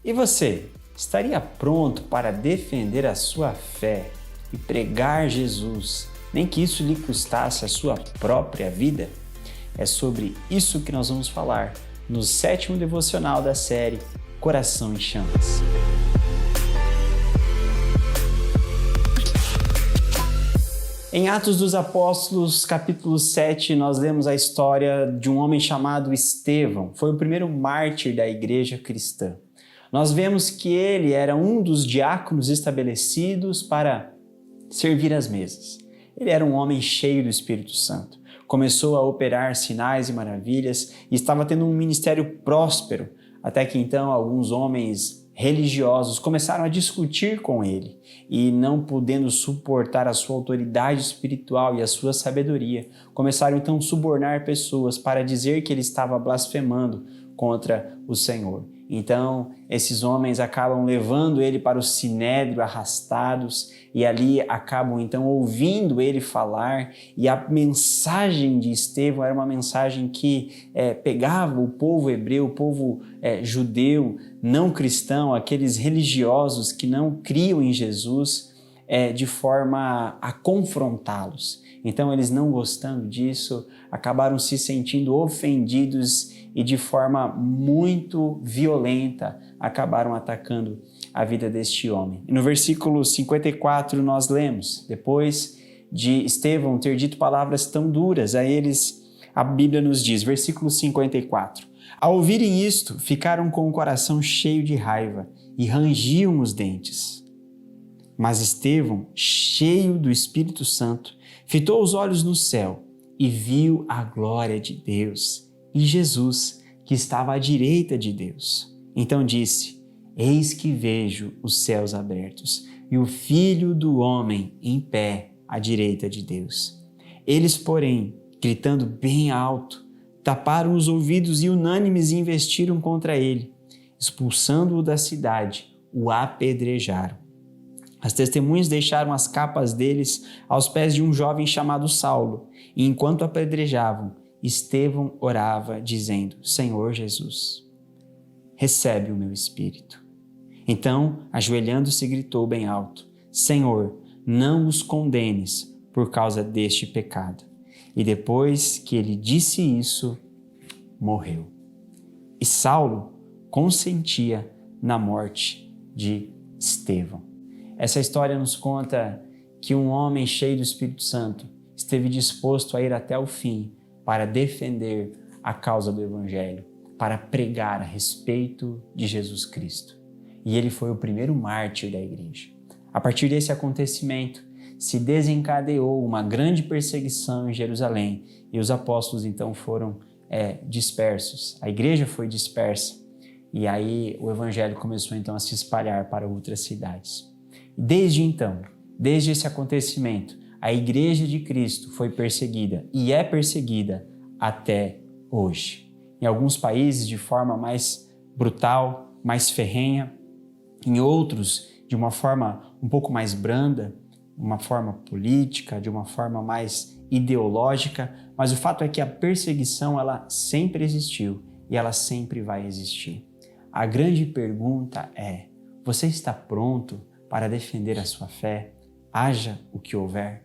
E você, estaria pronto para defender a sua fé e pregar Jesus, nem que isso lhe custasse a sua própria vida? É sobre isso que nós vamos falar no 7º devocional da série Coração em Chamas. Em Atos dos Apóstolos, capítulo 7, nós lemos a história de um homem chamado Estevão. Foi o primeiro mártir da igreja cristã. Nós vemos que ele era um dos diáconos estabelecidos para servir as mesas. Ele era um homem cheio do Espírito Santo. Começou a operar sinais e maravilhas e estava tendo um ministério próspero, até que então alguns homens religiosos começaram a discutir com ele e, não podendo suportar a sua autoridade espiritual e a sua sabedoria, começaram então a subornar pessoas para dizer que ele estava blasfemando contra o Senhor. Então, esses homens acabam levando ele para o sinédrio arrastados e ali acabam então ouvindo ele falar, e a mensagem de Estevão era uma mensagem que pegava o povo hebreu, o povo judeu, não cristão, aqueles religiosos que não criam em Jesus, de forma a confrontá-los. Então, eles, não gostando disso, acabaram se sentindo ofendidos e de forma muito violenta acabaram atacando a vida deste homem. E no versículo 54 nós lemos: depois de Estevão ter dito palavras tão duras a eles, a Bíblia nos diz, versículo 54, ao ouvirem isto, ficaram com o coração cheio de raiva e rangiam os dentes. Mas Estevão, cheio do Espírito Santo, fitou os olhos no céu e viu a glória de Deus e Jesus, que estava à direita de Deus. Então disse: eis que vejo os céus abertos e o Filho do Homem em pé à direita de Deus. Eles, porém, gritando bem alto, taparam os ouvidos e unânimes investiram contra ele. Expulsando-o da cidade, o apedrejaram. As testemunhas deixaram as capas deles aos pés de um jovem chamado Saulo, e enquanto apedrejavam, Estevão orava, dizendo: Senhor Jesus, recebe o meu espírito. Então, ajoelhando-se, gritou bem alto: Senhor, não os condenes por causa deste pecado. E depois que ele disse isso, morreu. E Saulo consentia na morte de Estevão. Essa história nos conta que um homem cheio do Espírito Santo esteve disposto a ir até o fim para defender a causa do Evangelho, para pregar a respeito de Jesus Cristo. E ele foi o primeiro mártir da igreja. A partir desse acontecimento, se desencadeou uma grande perseguição em Jerusalém e os apóstolos então foram dispersos. A igreja foi dispersa e aí o Evangelho começou então a se espalhar para outras cidades. Desde então, desde esse acontecimento, a Igreja de Cristo foi perseguida e é perseguida até hoje. Em alguns países de forma mais brutal, mais ferrenha, em outros de uma forma um pouco mais branda, uma forma política, de uma forma mais ideológica, mas o fato é que a perseguição ela sempre existiu e ela sempre vai existir. A grande pergunta é: você está pronto para defender a sua fé, haja o que houver?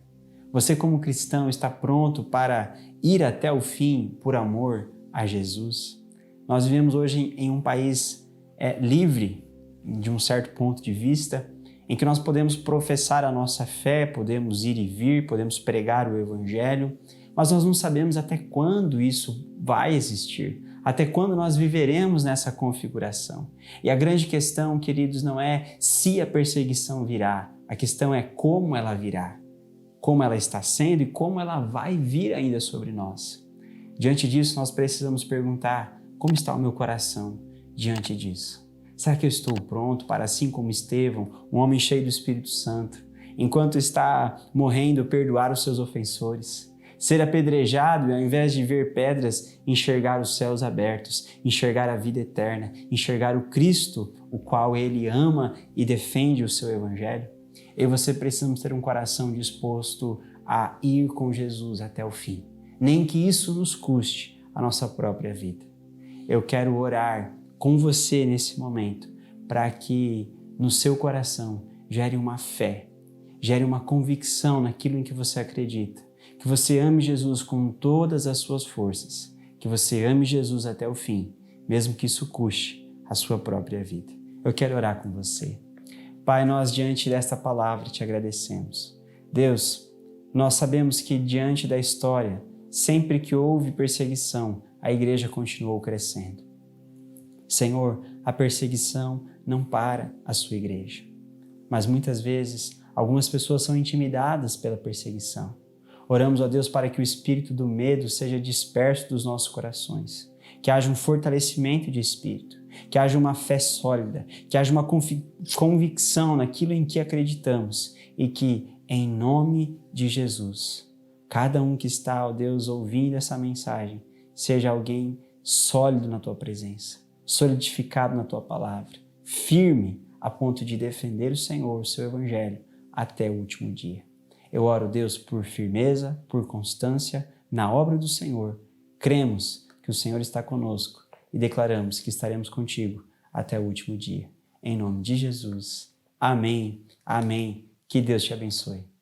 Você, como cristão, está pronto para ir até o fim por amor a Jesus? Nós vivemos hoje em um país livre, de um certo ponto de vista, em que nós podemos professar a nossa fé, podemos ir e vir, podemos pregar o Evangelho, mas nós não sabemos até quando isso vai existir. Até quando nós viveremos nessa configuração? E a grande questão, queridos, não é se a perseguição virá, a questão é como ela virá, como ela está sendo e como ela vai vir ainda sobre nós. Diante disso, nós precisamos perguntar: como está o meu coração diante disso? Será que eu estou pronto para, assim como Estevão, um homem cheio do Espírito Santo, enquanto está morrendo, perdoar os seus ofensores? Ser apedrejado e, ao invés de ver pedras, enxergar os céus abertos, enxergar a vida eterna, enxergar o Cristo, o qual ele ama e defende o seu Evangelho? Eu e você precisamos ter um coração disposto a ir com Jesus até o fim, nem que isso nos custe a nossa própria vida. Eu quero orar com você nesse momento, para que no seu coração gere uma fé, gere uma convicção naquilo em que você acredita, que você ame Jesus com todas as suas forças, que você ame Jesus até o fim, mesmo que isso custe a sua própria vida. Eu quero orar com você. Pai, nós diante desta palavra te agradecemos. Deus, nós sabemos que diante da história, sempre que houve perseguição, a igreja continuou crescendo. Senhor, a perseguição não para a sua igreja, mas muitas vezes algumas pessoas são intimidadas pela perseguição. Oramos a Deus para que o espírito do medo seja disperso dos nossos corações, que haja um fortalecimento de espírito, que haja uma fé sólida, que haja uma convicção naquilo em que acreditamos e que, em nome de Jesus, cada um que está, ó Deus, ouvindo essa mensagem, seja alguém sólido na tua presença, solidificado na tua palavra, firme a ponto de defender o Senhor, o seu evangelho, até o último dia. Eu oro, Deus, por firmeza, por constância na obra do Senhor. Cremos que o Senhor está conosco e declaramos que estaremos contigo até o último dia. Em nome de Jesus. Amém. Amém. Que Deus te abençoe.